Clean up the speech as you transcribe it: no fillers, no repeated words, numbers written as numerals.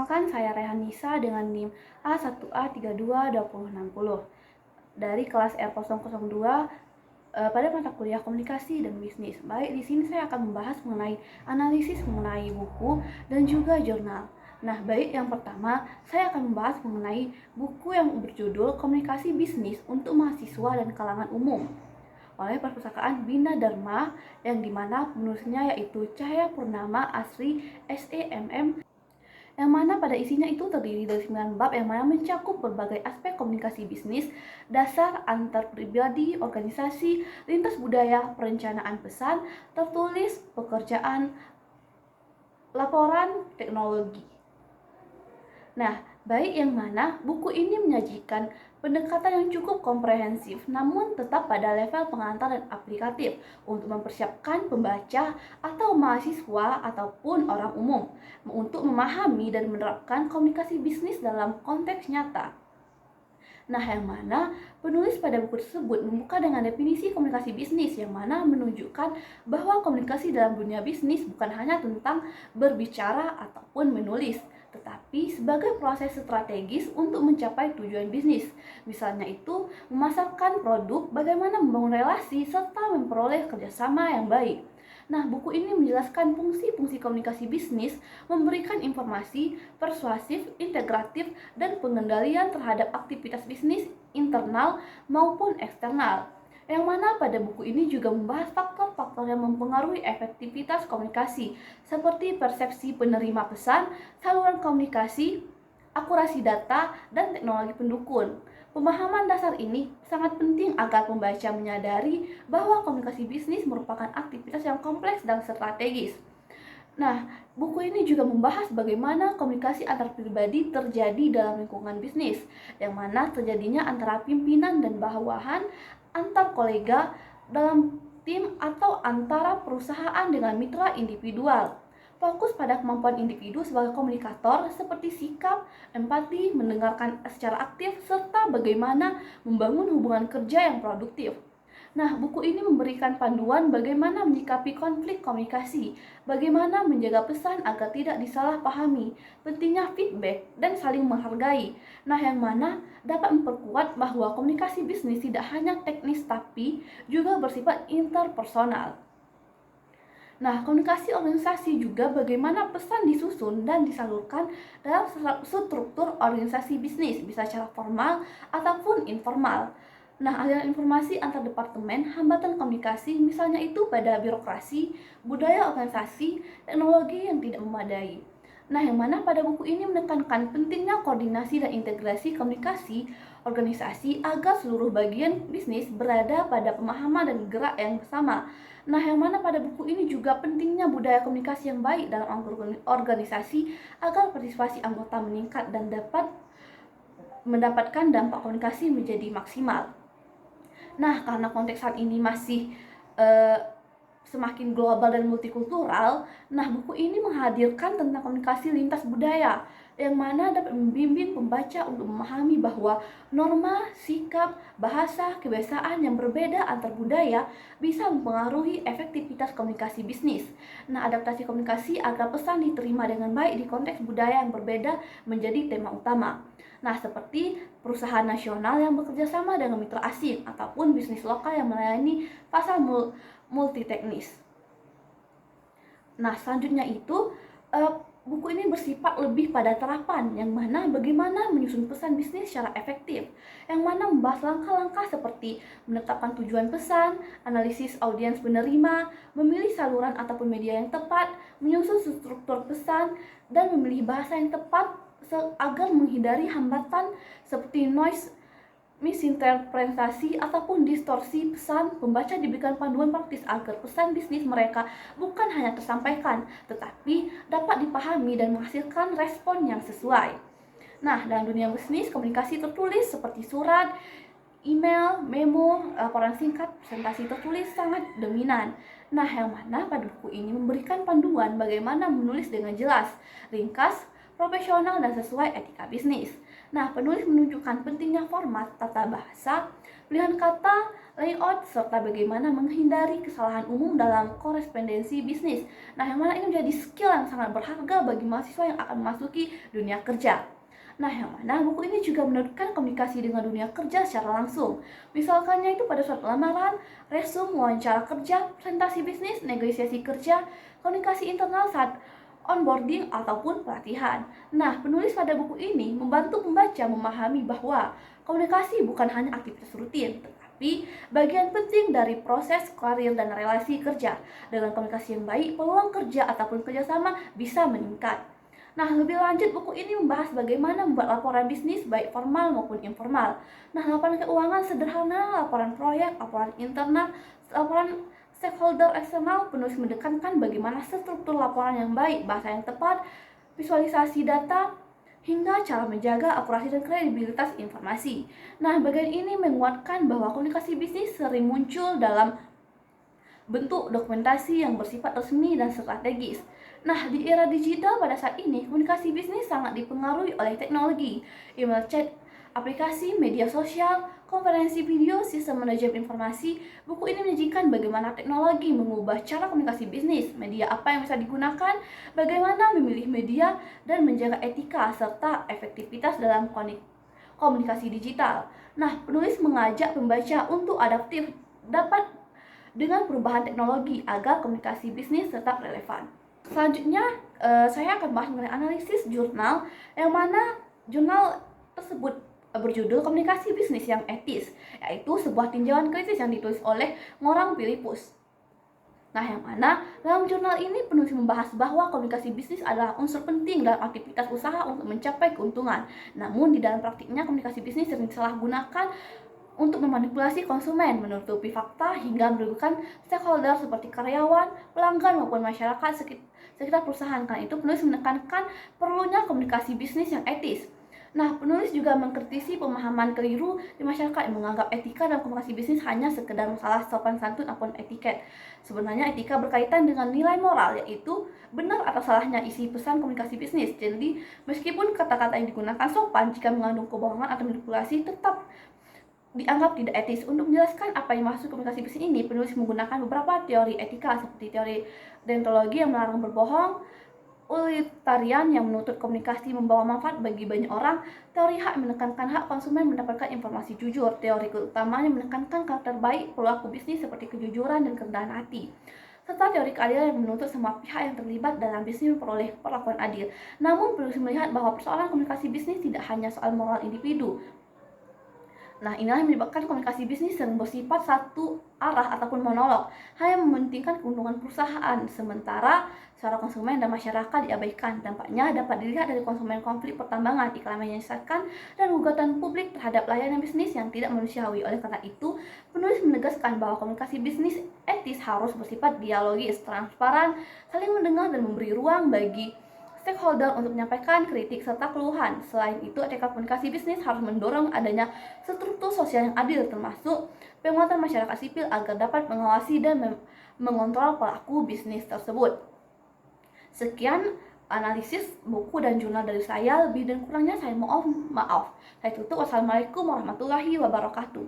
Perkenalkan, saya Rehanisa dengan NIM A1A322060 dari kelas R002 pada mata kuliah Komunikasi dan Bisnis. Baik, di sini saya akan membahas mengenai analisis mengenai buku dan juga jurnal. Nah, baik, yang pertama saya akan membahas mengenai buku yang berjudul Komunikasi Bisnis untuk Mahasiswa dan Kalangan Umum oleh Perpustakaan Bina Dharma, yang dimana penulisnya yaitu Cahaya Purnama Asri SEMM, yang mana pada isinya itu terdiri dari 9 bab yang mana mencakup berbagai aspek komunikasi bisnis, dasar antar pribadi, organisasi, lintas budaya, perencanaan pesan, tertulis, pekerjaan, laporan, teknologi. Nah, baik yang mana buku ini menyajikan pendekatan yang cukup komprehensif, namun tetap pada level pengantar dan aplikatif untuk mempersiapkan pembaca atau mahasiswa ataupun orang umum untuk memahami dan menerapkan komunikasi bisnis dalam konteks nyata. Nah, yang mana penulis pada buku tersebut membuka dengan definisi komunikasi bisnis, yang mana menunjukkan bahwa komunikasi dalam dunia bisnis bukan hanya tentang berbicara ataupun menulis, tetapi sebagai proses strategis untuk mencapai tujuan bisnis. Misalnya itu memasarkan produk, bagaimana membangun relasi, serta memperoleh kerjasama yang baik. Nah, buku ini menjelaskan fungsi-fungsi komunikasi bisnis, memberikan informasi, persuasif, integratif, dan pengendalian terhadap aktivitas bisnis internal maupun eksternal. Yang mana pada buku ini juga membahas faktor-faktor yang mempengaruhi efektivitas komunikasi, seperti persepsi penerima pesan, saluran komunikasi, akurasi data, dan teknologi pendukung. Pemahaman dasar ini sangat penting agar pembaca menyadari bahwa komunikasi bisnis merupakan aktivitas yang kompleks dan strategis. Nah, buku ini juga membahas bagaimana komunikasi antar pribadi terjadi dalam lingkungan bisnis, yang mana terjadinya antara pimpinan dan bawahan, antar kolega, dalam tim, atau antara perusahaan dengan mitra individual. Fokus pada kemampuan individu sebagai komunikator seperti sikap, empati, mendengarkan secara aktif, serta bagaimana membangun hubungan kerja yang produktif. Nah, buku ini memberikan panduan bagaimana menyikapi konflik komunikasi, bagaimana menjaga pesan agar tidak disalahpahami, pentingnya feedback, dan saling menghargai. Nah, yang mana dapat memperkuat bahwa komunikasi bisnis tidak hanya teknis tapi juga bersifat interpersonal. Nah, komunikasi organisasi juga bagaimana pesan disusun dan disalurkan dalam struktur organisasi bisnis, bisa secara formal ataupun informal. Nah, aliran informasi antar departemen, hambatan komunikasi, misalnya itu pada birokrasi, budaya organisasi, teknologi yang tidak memadai. Nah, yang mana pada buku ini menekankan pentingnya koordinasi dan integrasi komunikasi organisasi agar seluruh bagian bisnis berada pada pemahaman dan gerak yang sama. Nah, yang mana pada buku ini juga pentingnya budaya komunikasi yang baik dalam organisasi agar partisipasi anggota meningkat dan dapat mendapatkan dampak komunikasi menjadi maksimal. Nah, karena konteks saat ini masih semakin global dan multikultural, nah buku ini menghadirkan tentang komunikasi lintas budaya, yang mana dapat membimbing pembaca untuk memahami bahwa norma, sikap, bahasa, kebiasaan yang berbeda antar budaya bisa mempengaruhi efektivitas komunikasi bisnis. Nah, adaptasi komunikasi agar pesan diterima dengan baik di konteks budaya yang berbeda menjadi tema utama. Nah, seperti perusahaan nasional yang bekerja sama dengan mitra asing ataupun bisnis lokal yang melayani pasar multi teknis. Nah, selanjutnya itu buku ini bersifat lebih pada terapan, yang mana bagaimana menyusun pesan bisnis secara efektif, yang mana membahas langkah-langkah seperti menetapkan tujuan pesan, analisis audiens penerima, memilih saluran ataupun media yang tepat, menyusun struktur pesan, dan memilih bahasa yang tepat agar menghindari hambatan seperti noise, misinterpretasi ataupun distorsi pesan. Pembaca diberikan panduan praktis agar pesan bisnis mereka bukan hanya tersampaikan, tetapi dapat dipahami dan menghasilkan respon yang sesuai. Nah, dalam dunia bisnis, komunikasi tertulis seperti surat, email, memo, laporan singkat, presentasi tertulis sangat dominan. Nah, yang mana pada buku ini memberikan panduan bagaimana menulis dengan jelas, ringkas, profesional, dan sesuai etika bisnis. Nah, penulis menunjukkan pentingnya format, tata bahasa, pilihan kata, layout, serta bagaimana menghindari kesalahan umum dalam korespondensi bisnis. Nah, yang mana ini menjadi skill yang sangat berharga bagi mahasiswa yang akan memasuki dunia kerja. Nah, yang mana buku ini juga menerapkan komunikasi dengan dunia kerja secara langsung. Misalkannya itu pada surat lamaran, resume, wawancara kerja, presentasi bisnis, negosiasi kerja, komunikasi internal saat onboarding ataupun pelatihan. Nah, penulis pada buku ini membantu pembaca memahami bahwa komunikasi bukan hanya aktivitas rutin, tetapi bagian penting dari proses karir dan relasi kerja. Dengan komunikasi yang baik, peluang kerja ataupun kerjasama bisa meningkat. Nah, lebih lanjut buku ini membahas bagaimana membuat laporan bisnis baik formal maupun informal. Nah, laporan keuangan sederhana, laporan proyek, laporan internal, laporan stakeholder eksternal. Penulis menekankan bagaimana struktur laporan yang baik, bahasa yang tepat, visualisasi data, hingga cara menjaga akurasi dan kredibilitas informasi. Nah, bagian ini menguatkan bahwa komunikasi bisnis sering muncul dalam bentuk dokumentasi yang bersifat resmi dan strategis. Nah, di era digital pada saat ini, komunikasi bisnis sangat dipengaruhi oleh teknologi, email chat, aplikasi, media sosial, konferensi video, sistem manajemen informasi. Buku ini menyajikan bagaimana teknologi mengubah cara komunikasi bisnis, media apa yang bisa digunakan, bagaimana memilih media, dan menjaga etika serta efektivitas dalam komunikasi digital. Nah, penulis mengajak pembaca untuk adaptif dapat dengan perubahan teknologi agar komunikasi bisnis tetap relevan. Selanjutnya, saya akan bahas mengenai analisis jurnal, yang mana jurnal tersebut berjudul Komunikasi Bisnis yang Etis, yaitu sebuah tinjauan kritis yang ditulis oleh Morang Philippus. Nah, yang mana dalam jurnal ini penulis membahas bahwa komunikasi bisnis adalah unsur penting dalam aktivitas usaha untuk mencapai keuntungan. Namun, di dalam praktiknya komunikasi bisnis sering disalahgunakan untuk memanipulasi konsumen, menutupi fakta, hingga merugikan stakeholder seperti karyawan, pelanggan, maupun masyarakat sekitar perusahaan. Karena itu penulis menekankan perlunya komunikasi bisnis yang etis. Nah, penulis juga mengkritisi pemahaman keliru di masyarakat yang menganggap etika dan komunikasi bisnis hanya sekedar masalah sopan santun ataupun etiket. Sebenarnya etika berkaitan dengan nilai moral, yaitu benar atau salahnya isi pesan komunikasi bisnis. Jadi, meskipun kata-kata yang digunakan sopan, jika mengandung kebohongan atau manipulasi tetap dianggap tidak etis. Untuk menjelaskan apa yang maksud komunikasi bisnis ini, penulis menggunakan beberapa teori etika seperti teori deontologi yang melarang berbohong, utilitarian yang menuntut komunikasi membawa manfaat bagi banyak orang, teori hak menekankan hak konsumen mendapatkan informasi jujur, teori keutamaan yang menekankan karakter baik pelaku bisnis seperti kejujuran dan kerendahan hati, serta teori keadilan yang menuntut semua pihak yang terlibat dalam bisnis memperoleh perlakuan adil. Namun, penulis melihat bahwa persoalan komunikasi bisnis tidak hanya soal moral individu. Nah, inilah yang menyebabkan komunikasi bisnis sering bersifat satu arah ataupun monolog, hanya mementingkan keuntungan perusahaan, sementara suara konsumen dan masyarakat diabaikan. Dampaknya dapat dilihat dari konsumen konflik pertambangan, iklan menyesatkan, dan gugatan publik terhadap layanan bisnis yang tidak manusiawi. Oleh karena itu, penulis menegaskan bahwa komunikasi bisnis etis harus bersifat dialogis, transparan, saling mendengar, dan memberi ruang bagi stakeholder untuk menyampaikan kritik serta keluhan. Selain itu, etika komunikasi bisnis harus mendorong adanya struktur sosial yang adil, termasuk penguatan masyarakat sipil agar dapat mengawasi dan mengontrol pelaku bisnis tersebut. Sekian analisis buku dan jurnal dari saya. Lebih dan kurangnya saya mohon maaf. Saya tutup. Wassalamualaikum warahmatullahi wabarakatuh.